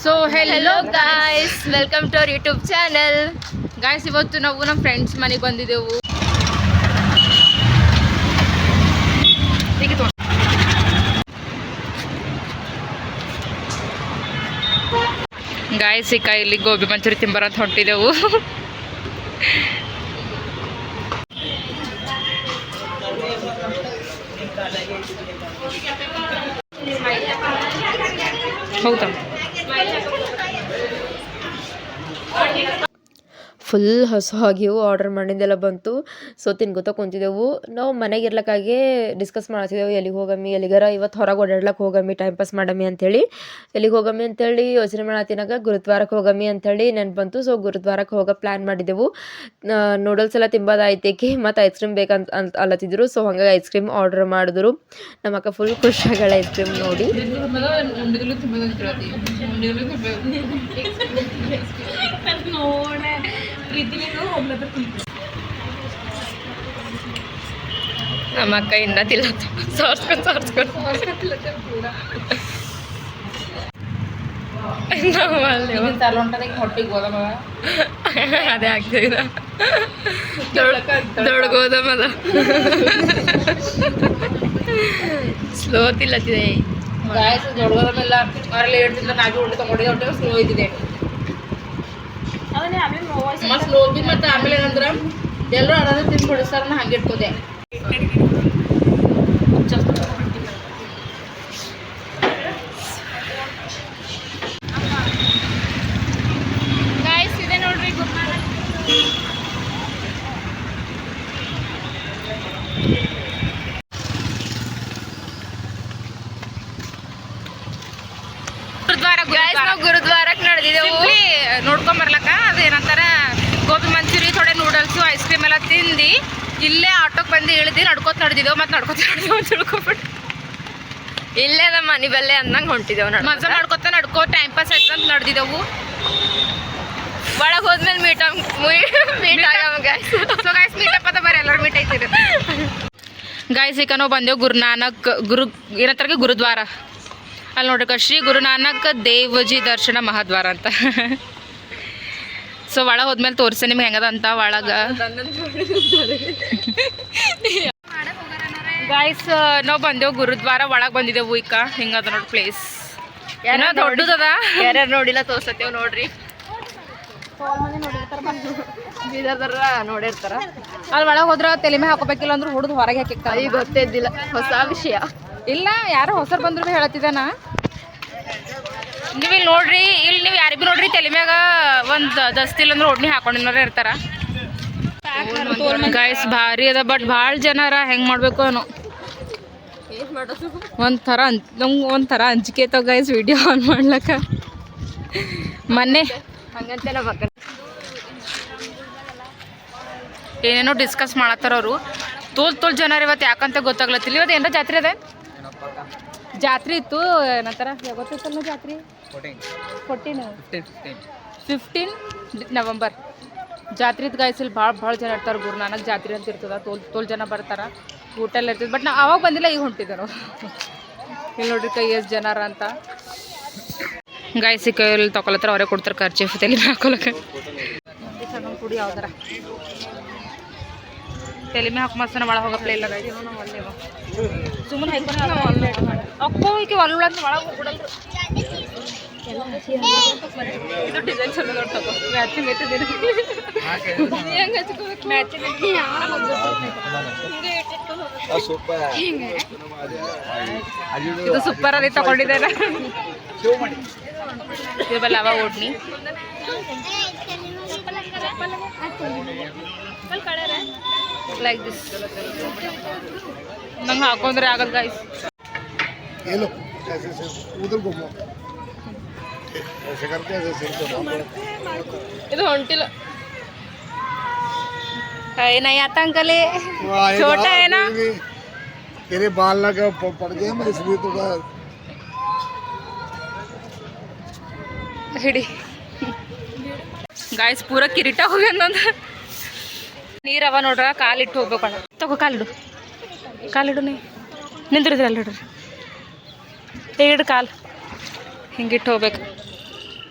So hello guys, welcome to our YouTube channel. Guys, ಇವತ್ತು ನಾವು ನಮ್ಮ ಫ್ರೆಂಡ್ಸ್ ಮನೆಗೆ ಬಂದಿದ್ದೆವು. ಗಾಯ್ಸ್, ಈಗ ಇಲ್ಲಿ ಗೋಬಿ ಮಂಚೂರಿ ತಿಂಬರ ಅಂತ ಹೊಂಟಿದ್ದೆವು. ಹೌದಾ, ಫುಲ್ ಹಸುವಾಗಿವು. ಆರ್ಡರ್ ಮಾಡಿದ್ದೆಲ್ಲ ಬಂತು. ಸೊ ತಿನ್ಕೋತಾ ಕುಂತಿದ್ದೆವು. ನಾವು ಮನೆಗೆ ಇರ್ಲಕ್ಕಾಗಿ ಡಿಸ್ಕಸ್ ಮಾಡ್ತಿದ್ದೆವು, ಎಲ್ಲಿಗೆ ಹೋಗಮ್ಮಿ, ಎಲ್ಲಿಗಾರ ಇವತ್ತು ಹೊರಗೆ ಓಡಾಡ್ಲಕ್ಕೆ ಹೋಗಮ್ಮಿ, ಟೈಮ್ ಪಾಸ್ ಮಾಡಮ್ಮಿ ಅಂಥೇಳಿ. ಎಲ್ಲಿಗೆ ಹೋಗಮ್ಮಿ ಅಂತೇಳಿ ಯೋಚನೆ ಮಾಡತ್ತಿನಾಗ ಗುರುದ್ವಾರಕ್ಕೆ ಹೋಗಮ್ಮಿ ಅಂಥೇಳಿ ನೆನ್ಪು ಬಂತು. ಸೊ ಗುರುದ್ವಾರಕ್ಕೆ ಹೋಗೋ ಪ್ಲ್ಯಾನ್ ಮಾಡಿದ್ದೆವು. ನೂಡಲ್ಸ್ ಎಲ್ಲ ತಿಂಬೋದಾಯ್ತೇಕೆ ಮತ್ತು ಐಸ್ ಕ್ರೀಮ್ ಬೇಕಂತ ಅಲ್ಲತ್ತಿದ್ರು. ಸೊ ಹಂಗಾಗಿ ಐಸ್ ಕ್ರೀಮ್ ಆರ್ಡರ್ ಮಾಡಿದ್ರು. ನಮ್ಮ ಅಕ್ಕ ಫುಲ್ ಖುಷಿಯಾಗಳ ಐಸ್ ಕ್ರೀಮ್ ನೋಡಿ. ನಮ್ಮ ಅಕ್ಕ ಇಂದ ತಿಲ್ಲತ್ತ ಸಾರ್ಸ್ಕೊಂಡು ಹೊಟ್ಟಿಗೆ ಗೋದಮ ಅದೇ ಆಗ್ತದ, ದೊಡ್ಡ ಗೋದಮ ಅದ. ಸ್ಲೋ ತಿಲ್ಲತ್ತಿದೆ ಗಾಯಸ್, ದೊಡ್ಡ ಗೋದಮ ಎಲ್ಲ ಅವರೆಲ್ಲ ಹೇಳ್ತಿದ್ರೆ ನಾಗಿ ಉಂಡೆ ತಗೊಂಡಿದ್ದೆ, ಹೊಟ್ಟೆ ಸ್ಲೋ ಇದ್ದಿದೆ. ಮಸ್ತ್ ಸ್ಲೋ ಇದ್ದಿದ್ದು. ಮತ್ತು ಆಮೇಲೆ ಏನಂದ್ರೆ ಎಲ್ಲರೂ ಅದಾದ್ರೆ ತಿಂದು ಕೊಡಿಸ್ತಾರ, ನಾ ಹಂಗೆ ಇಟ್ಕೋದೆ. ಗಾಯ್ಸ್, ಇದೆ ನೋಡ್ರಿ ಗುರುದ್ವಾರಕ್ಕೆ ನಡೆದಿದ್ದೆವು ನೋಡ್ಕೊಂಡ್ ಬರ್ಲಕ್ಕ. ಅದು ಏನಂತಾರೆ ಗೋಬಿ ಮಂಚೂರಿ, ಥೋಡೆ ನೂಡಲ್ಸು, ಐಸ್ ಕ್ರೀಮ್ ಎಲ್ಲ ತಿಂದು ಇಲ್ಲೇ ಆಟೋಕ್ಕೆ ಬಂದು ಇಳಿದು ನಡ್ಕೋತ ನಡೆದಿದ್ದೆವು. ಮತ್ತು ನಡ್ಕೋತ ತಿಳ್ಕೊಬಿಟ್ಟು ಇಲ್ಲೇ ನಮ್ಮ ಮನೆ ಬಲ್ಲೆ ಅಂದಂಗೆ ಹೊಂಟಿದ್ದೆವು. ಮಜಾ ನಡ್ಕೋ ಟೈಮ್ ಪಾಸ್ ಆಯ್ತು ಅಂತ ನಡೆದಿದ್ದೆವು. ಒಳಗೆ ಹೋದ್ಮೇಲೆ ಮೀಟ್ ಆಗವ ಗಾಯ್ಸ್. ಸೊ ಗಾಯ್ಸ್, ಮೀಟಪ್ ಅದ ಬರ್ರಿ, ಎಲ್ಲರೂ ಮೀಟ್ ಐತಿರಿ ಗಾಯ್ಸ್. ಈಗ ನಾವು ಬಂದೆವು ಗುರುನಾನಕ್ ಏನಂತಾರೆ ಗುರುದ್ವಾರ. ಅಲ್ಲಿ ನೋಡ್ರಿ ಶ್ರೀ ಗುರುನಾನಕ್ ದೇವಜಿ ದರ್ಶನ ಮಹಾದ್ವಾರ ಅಂತ. ಸೊ ಒಳಗೆ ಹೋದ್ಮೇಲೆ ತೋರಿಸಿ ನಿಮ್ಗೆ ಹೆಂಗದ ಅಂತ ಒಳಗೆ. ಗಾಯ್ಸ್, ನಾವು ಬಂದೆವು ಗುರುದ್ವಾರ ಒಳಗೆ ಬಂದಿದ್ದೆವು. ಈಗ ಹಿಂಗದ ನೋಡಿ ಪ್ಲೇಸ್, ಏನೋ ದೊಡ್ಡದದ. ಯಾರ್ಯಾರು ನೋಡಿಲ್ಲ ತೋರ್ಸತ್ತೇವು ನೋಡ್ರಿ. ನೋಡಿರ್ತಾರ. ಅಲ್ಲಿ ಒಳಗೆ ಹೋದ್ರೆ ತಲೆ ಮೇಲೆ ಹಾಕೋಬೇಕಿಲ್ಲ ಅಂದ್ರೆ ಹುಡುದು ಹೊರಗೆ ಹಾಕಿರ್ತಾರೆ. ಈಗ ಗೊತ್ತೇ ಇದ್ದಿಲ್ಲ, ಹೊಸ ವಿಷಯ. ಇಲ್ಲ, ಯಾರೋ ಹೊಸರು ಬಂದ್ರು ಹೇಳತ್ತಿದ್ದಾನ. ನೀವು ಇಲ್ಲಿ ನೋಡ್ರಿ, ಇಲ್ಲಿ ನೀವು ಯಾರಿಗೂ ನೋಡ್ರಿ ತಲೆ ಮ್ಯಾಗ ಒಂದು ದಸ್ತಿಲ್ ಅಂದ್ರೆ ಒಡ್ನಿ ಹಾಕೊಂಡಿನಾರ ಇರ್ತಾರ. ಗಾಯ್ಸ್, ಭಾರಿ ಅದ. ಬಟ್ ಭಾಳ ಜನರ ಹೆಂಗೆ ಮಾಡಬೇಕು ಅನ್ನೋ ನಮ್ಗೆ ಒಂಥರ ಅಂಜಿಕೆ ಐತವ ಗಾಯ್ಸ್ ವಿಡಿಯೋ ಆನ್ ಮಾಡ್ಲಕ್ಕ. ಮೊನ್ನೆ ಹಂಗಂತೆ ನಮ್ಮ ಅಕ್ಕ ಏನೇನೋ ಡಿಸ್ಕಸ್ ಮಾಡತ್ತಾರ ಅವರು. ತೋಲ್ ಜನರು ಇವತ್ತು ಯಾಕಂತ ಗೊತ್ತಾಗ್ಲತ್ತಿಲ್ಲ. ಇವತ್ತು ಏನಾರ ಜಾತ್ರೆ ಅದ, ಜಾತ್ರೆ ಇತ್ತು. ಏನಂತಾರ ಗೊತ್ತಿತ್ತಲ್ಲ ಜಾತ್ರೆ 15 ನವಂಬರ್ ಜಾತ್ರೆ ಇತ್ತು ಗಾಯ್ಸ್. ಇಲ್ಲಿ ಭಾಳ ಜನ ಇರ್ತಾರೆ. ಗುರುನಾನಕ್ ಜಾತ್ರೆ ಅಂತ ಇರ್ತದ. ತೋಲ್ ಜನ ಬರ್ತಾರೆ, ಊಟ ಎಲ್ಲ ಇರ್ತದೆ. ಬಟ್ ನಾವು ಆವಾಗ ಬಂದಿಲ್ಲ, ಈಗ ಹೊಂಟಿದ್ದೆ ನಾವು. ಇಲ್ಲಿ ನೋಡ್ರಿ ಕೈ ಎಷ್ಟು ಜನರ ಅಂತ. ಗಾಯ್ಸ್, ಕೈಯಲ್ಲಿ ತಗೊಳತ್ತಾರ, ಅವರೇ ಕೊಡ್ತಾರೆ ಖರ್ಚು ತಲೆ ಹಾಕೊಳಕ್ಕೆ. ಸಣ್ಣ ಕುಡಿ ಯಾವ್ದಾರ ತಲೆ ಮೇಲೆ ಹಾಕಿ ಮಸ್ತ ಒಳಗೆ ಹೋಗಪ್ಲೇ ಇಲ್ಲ ಗಾಯ್ಸ್. ಸುಮ್ಮನೆ ಅಕ್ಕೋ ಈಕೆ ಒಳ್ಳೆ ಒಳಗೆ ಹೋಗ್ಬಿಡಲ್ರಿ. ಇದು ಡಿಸೈನ್ ಚಲೋ ನೋಡಿ ತಗೋ, ಮ್ಯಾಚಿಂಗ್ ಐತೆ. ಇದು ಸೂಪರ್ ಅಲ್ಲಿ ತಗೊಂಡಿದ್ದೇನೆ. ಇದು ಬಲ್ಲ ಅವ ಓಡ್ನಿ ಲೈಕ್ ದಿಸ್. ನಂಗೆ ಹಾಕೊಂಡ್ರೆ ಆಗಲ್ಲ ಗಾಯ್ಸ್. ಇದು ಹೊಂಟಿಲ್ಲ. नहीं आता अंकल, छोटा है ना, तेरे बाल लगा पड़ गए मैं इसलिए तो ಹಿಡಿ ಗಾಯ್ಸ್. ಪೂರ ಕಿರೀಟ ಹೋಗ್ಯ ನಂದು. ನೀರವ ನೋಡ್ರ, ಕಾಲಿಟ್ಟು ಹೋಗ್ಬೇಕು. ತಗೋ ಕಾಲಿಡು ನೀ ನಿಂದ್ರಿದ್ರಿ ಅಲ್ಲಿ ಹಿಡ್ರಿ. ಹಿಡ್ರಿ ಕಾಲು ಹಿಂಗಿಟ್ಟು ಹೋಗ್ಬೇಕು.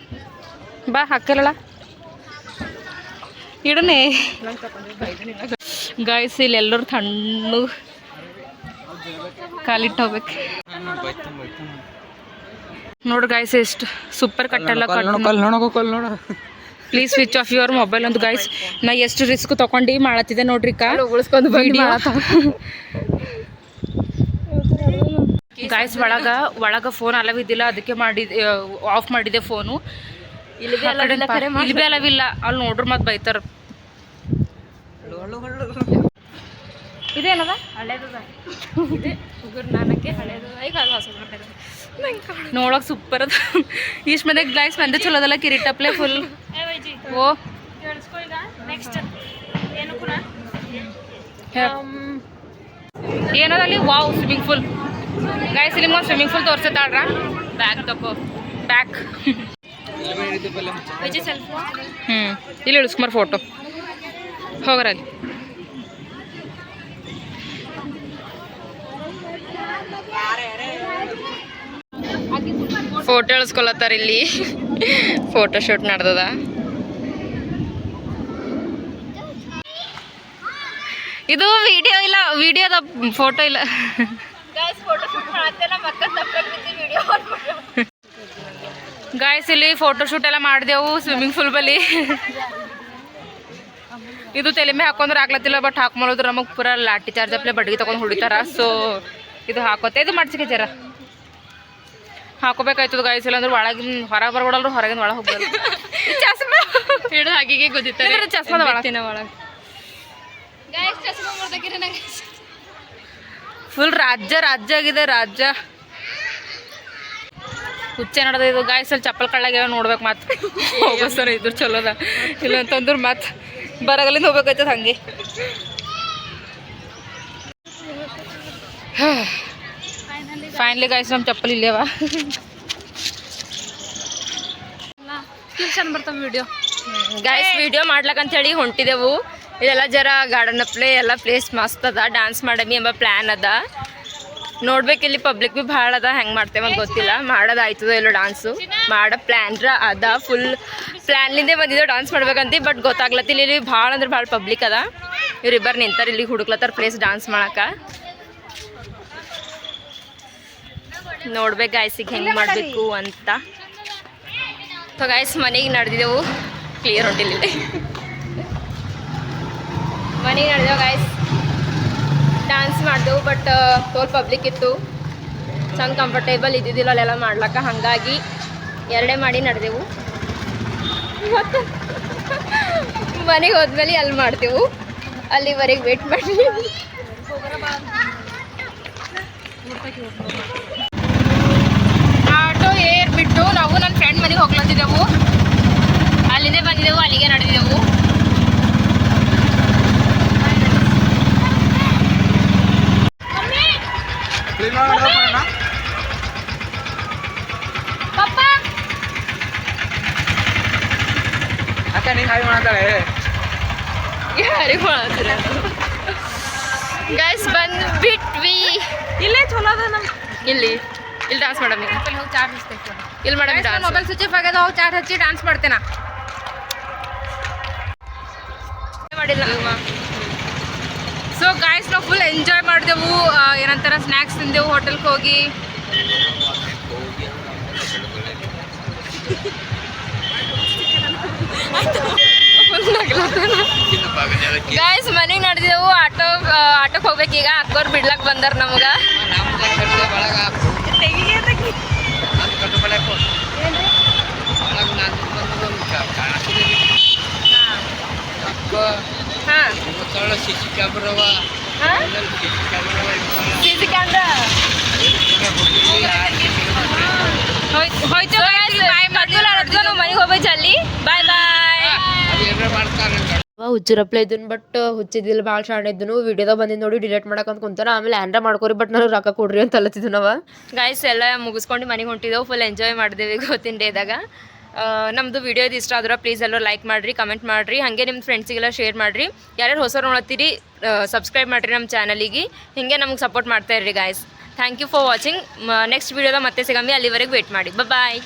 ಬಾ ಹಾಕಲ್ಲ ಇಡನೆ ಗಾಯ್ಸ್ ಇಲ್ಲಿ ಎಲ್ಲರೂ ತಣ್ಣು ಕಾಲಿಟ್ಟು ಹೋಗ್ಬೇಕು ನೋಡು ಗಾಯ್ಸ್ ಎಷ್ಟು ಸೂಪರ್ ಕಟ್ಟೆಲ್ಲ please switch off your mobile ಅಂತ ಗಾಯ್ಸ್ ನಾ ಎಷ್ಟು ರಿಸ್ಕ್ ತೊಗೊಂಡು ಮಾಡತ್ತಿದ್ದೆ ನೋಡ್ರಿ ಉಳಿಸ್ಕೊಂಡು ಗಾಯ್ಸ್ ಒಳಗ ಫೋನ್ ಅಲವಿದ್ದಿಲ್ಲ ಅದಕ್ಕೆ ಆಫ್ ಮಾಡಿದೆ ಫೋನು ಇಲ್ಲಿ ಬಿ ಅಲವಿಲ್ಲ ಅಲ್ಲಿ ನೋಡ್ರಿ ಮತ್ತೆ ಬೈತಾರ ಇದೇನದ ಹಳೇದದ ನೋಡಕ್ ಸೂಪರ್ ಅದ ಇಷ್ಟು ಮಂದಿ ಗ್ಲಾಸ್ ಮಂದಿ ಚಲೋ ಅದಲ್ಲ ಕಿರೀಟಪ್ಲೆ ಫುಲ್ ಓ ಏನದಲ್ಲಿ ವಾವ್ ಸ್ವಿಮ್ಮಿಂಗ್ ಫೂಲ್ ಗಾಯ್ಸ್ ಇಲ್ಲಿ ಸ್ವಿಮ್ಮಿಂಗ್ ಫೂಲ್ ತೋರ್ಸತ್ತಾಳ್ರ ಬ್ಯಾಕ್ ತಗೋ ಬ್ಯಾಕ್ ಇಲ್ಲಿ ಇಳಿಸ್ಕುಮಾರ್ ಫೋಟೋ ಹೋಗ್ರಲ್ಲಿ ಫೋಟೋ ಇಳಿಸ್ಕೊಳತ್ತಾರ ಇಲ್ಲಿ ಫೋಟೋ ಶೂಟ್ ನಡ್ದದ ಇದು ವಿಡಿಯೋ ಇಲ್ಲ ವಿಡಿಯೋದ ಫೋಟೋ ಇಲ್ಲ ಗಾಯ್ಸ್ ಇಲ್ಲಿ ಫೋಟೋ ಶೂಟ್ ಎಲ್ಲ ಮಾಡಿದೆವು ಸ್ವಿಮ್ಮಿಂಗ್ ಪೂಲ್ ಬಳಿ ಇದು ತಲೆ ಮೇಲೆ ಹಾಕೊಂಡ್ರೆ ಆಗ್ಲತ್ತಿಲ್ಲ ಬಟ್ ಹಾಕೊಂಬರೋದು ನಮಗೆ ಪೂರ ಲಾಠಿ ಚಾರ್ಜ್ ಅಪ್ಲೆ ಬಡ್ಗಿ ತೊಗೊಂಡು ಹೊಡಿತಾರ ಸೊ ಇದು ಹಾಕೋತೆ ಇದು ಮಾಡ್ಸಿಕೆ ಜರ ಹಾಕೋಬೇಕಾಯ್ತದ ಗಾಯ್ಸ್ ಇಲ್ಲ ಅಂದ್ರೆ ಒಳಗಿನ ಹೊರಗೆ ಬರ್ಬಿಡಲ್ರು ಹೊರಗಿನ ಒಳಗೆ ಹೋಗ್ಬಾರ್ದು ಚಸ್ಮಾ ಹಿಡಿದು ಹಾಕಿಗೆ ಗೊತ್ತಿತ್ತಾರೆ ಚಸ್ಮಾದ ಒಳಗೆ ಫುಲ್ ರಾಜ್ಯ ಆಗಿದೆ ರಾಜ್ಯ ಹುಚ್ಚೆ ನಡೆದ ಇದು ಗಾಯ್ಸಲ್ಲಿ ಚಪ್ಪಲ್ ಕಳ್ಳಾಗ ನೋಡ್ಬೇಕು ಮತ್ತೆ ಹೋಗೋ ಸರ್ ಇದ್ರ ಚಲೋದ ಇಲ್ಲ ಅಂತಂದ್ರೆ ಮತ್ತೆ ಬರಗಲಿಂದ ಹೋಗ್ಬೇಕಾಯ್ತದ ಹಂಗೆ ಫೈನಲಿ ಗಾಯ್ಸ್ ನಮ್ಮ ಚಪ್ಪಲ್ ಇಲ್ಲೇವ ಚಂದ ಬರ್ತಾವ ವಿಡಿಯೋ ಗಾಯ್ಸ್ ವಿಡಿಯೋ ಮಾಡ್ಲಕ್ಕಂತ ಹೇಳಿ ಹೊಂಟಿದೆವು ಇದೆಲ್ಲ ಜರ ಗಾರ್ಡನ್ ಪ್ಲೇ ಎಲ್ಲ ಪ್ಲೇಸ್ ಮಸ್ತ್ ಅದ ಡ್ಯಾನ್ಸ್ ಮಾಡಮಿ ಎಂಬ ಪ್ಲ್ಯಾನ್ ಅದ ನೋಡ್ಬೇಕು ಇಲ್ಲಿ ಪಬ್ಲಿಕ್ ಭೀ ಭಾಳ ಅದ ಹೆಂಗೆ ಮಾಡ್ತೇವೆ ಅಂತ ಗೊತ್ತಿಲ್ಲ ಮಾಡೋದು ಆಯ್ತದ ಎಲ್ಲೋ ಡಾನ್ಸು ಮಾಡೋ ಪ್ಲ್ಯಾನ್ರ ಅದ ಫುಲ್ ಪ್ಲ್ಯಾನ್ಲಿಂದೇ ಬಂದಿದ್ದೇವೆ ಡಾನ್ಸ್ ಮಾಡ್ಬೇಕಂತ ಬಟ್ ಗೊತ್ತಾಗ್ಲತ್ತಿಲ್ಲ ಇಲ್ಲಿ ಭಾಳ ಅಂದ್ರೆ ಭಾಳ ಪಬ್ಲಿಕ್ ಅದ ಇವ್ರಿಬ್ಬರು ನಿಂತಾರೆ ಇಲ್ಲಿ ಹುಡುಕ್ಲತ್ತಾರ ಪ್ಲೇಸ್ ಡಾನ್ಸ್ ಮಾಡಕ್ಕೆ ನೋಡ್ಬೇಕು ಗಾಯ್ಸಿಗೆ ಹೆಂಗೆ ಮಾಡಬೇಕು ಅಂತ ಸೊ ಗಾಯ್ಸ್ ಮನೆಗೆ ನಡೆದಿದ್ದೆವು ಕ್ಲಿಯರ್ ಹೊಂಟಿಲ್ಲ ಮನೆಗೆ ನಡೆದೆವು ಗಾಯ್ಸ್ ಡ್ಯಾನ್ಸ್ ಮಾಡಿದೆವು ಬಟ್ ತೋಲ್ ಪಬ್ಲಿಕ್ ಇತ್ತು ಚಂದ ಕಂಫರ್ಟೇಬಲ್ ಇದ್ದಿದ್ದಿಲ್ಲ ಅಲ್ಲೆಲ್ಲ ಮಾಡ್ಲಕ್ಕ ಹಾಗಾಗಿ ಎರಡೇ ಮಾಡಿ ನಡೆದೆವು ಮತ್ತು ಮನೆಗೆ ಹೋದ್ಮೇಲೆ ಅಲ್ಲಿ ಮಾಡ್ತೇವು ಅಲ್ಲಿವರೆಗೆ ವೇಟ್ ಮಾಡಿ ಆಟೋ ಏರ್ಬಿಟ್ಟು ನಾವು ನನ್ನ ಫ್ರೆಂಡ್ ಮನೆಗೆ ಹೋಗ್ಲತ್ತಿದ್ದೆವು ಅಲ್ಲಿಂದೇ ಬಂದಿದ್ದೆವು ಅಲ್ಲಿಗೆ ನಡೆದಿದ್ದೆವು ಯಾರಿಗೆ ಮಾಡತ್ತೀರ ಗೈಸ್ ಬಂದ್ಬಿಟ್ವಿ ಇಲ್ಲೇ ಚಲೋ ಅದ ನಮ್ಮ ಇಲ್ಲಿ ಡಾನ್ಸ್ ಮಾಡಮ್ ಹೋಗಿ ಚಾರ್ಜ್ ಹಚ್ತೇನೆ ಇಲ್ಲಿ ಮಾಡಮ್ ಮೊಬೈಲ್ ಸ್ವಿಚ್ ಆಫ್ ಆಗ್ಯದ ಹೋಗಿ ಚಾರ್ಜ್ ಹಚ್ಚಿ ಡಾನ್ಸ್ ಮಾಡ್ತೇನೆ ಮಾಡಿಲ್ಲ ಸೊ ಗಾಯ್ಸ್ ನಾವು ಫುಲ್ ಎಂಜಾಯ್ ಮಾಡಿದೆವು ಏನಂತಾರ ಸ್ನ್ಯಾಕ್ಸ್ ತಿಂದೆವು ಹೋಟೆಲ್ಗೆ ಹೋಗಿ ಗಾಯ್ಸ್ ಮನೆಗೆ ನಡೆದಿದ್ದೆವು ಆಟೋಕ್ಕೆ ಹೋಗ್ಬೇಕೀಗ ಅಕ್ಕೋರು ಬಿಡ್ಲಕ್ಕೆ ಬಂದಾರ ನಮ್ಗೆ ಹಾಂ ಸಿ ಸಿ ಕ್ಯಾಮ್ರಾ ಹೋಯ್ತು ನಾವು ಮನೆಗೆ ಹೋಗ್ಬೇಕು ಜಲ್ದಿ ಬಾಯ್ ಬಾಯ್ ಹುಚ್ಚಿರಪ್ಲೆ ಇದ್ದನು ಬಟ್ ಹುಚ್ಚಿದ್ದಿಲ್ಲ ಭಾಳ ಶಾಣೆ ಇದ್ದನು ವಿಡಿಯೋದಾಗ ಬಂದಿದ್ದು ನೋಡಿ ಡಿಲೇಟ್ ಮಾಡಕ್ಕೆ ಅಂತ ಕುಂತಾರ ಆಮೇಲೆ ಆನ್ರ ಮಾಡ್ಕೊರಿ ಬಟ್ ನಾನು ರೊಕ್ಕ ಕೊಡ್ರಿ ಅಂತ ಅಲ್ಲತ್ತಿದ್ದು ನಾವು ಗಾಯ್ಸ್ ಎಲ್ಲ ಮುಗಿಸ್ಕೊಂಡು ಮನೆಗೆ ಹೊಂಟಿದ್ದೆವು ಫುಲ್ ಎಂಜಾಯ್ ಮಾಡಿದೆವು ಇವತ್ತಿನ ಡೇದಾಗ ನಮ್ಮದು ವಿಡಿಯೋ ಇದು ಇಷ್ಟ ಆದ್ರೆ ಪ್ಲೀಸ್ ಎಲ್ಲರೂ ಲೈಕ್ ಮಾಡಿರಿ ಕಮೆಂಟ್ ಮಾಡಿರಿ ಹಾಗೆ ನಿಮ್ಮ ಫ್ರೆಂಡ್ಸಿಗೆಲ್ಲ ಶೇರ್ ಮಾಡಿರಿ ಯಾರ್ಯಾರು ಹೊಸರು ನೋಡತ್ತೀರಿ ಸಬ್ಸ್ಕ್ರೈಬ್ ಮಾಡಿರಿ ನಮ್ಮ ಚಾನಲಿಗೆ ಹೀಗೆ ನಮ್ಗೆ ಸಪೋರ್ಟ್ ಮಾಡ್ತಾ ಇರ್ರಿ guys thank you for watching next ವೀಡಿಯೋದಾಗ ಮತ್ತೆ ಸಿಗಮ್ಮಿ ಅಲ್ಲಿವರೆಗೆ ವೇಟ್ ಮಾಡಿ ಬಾಯ್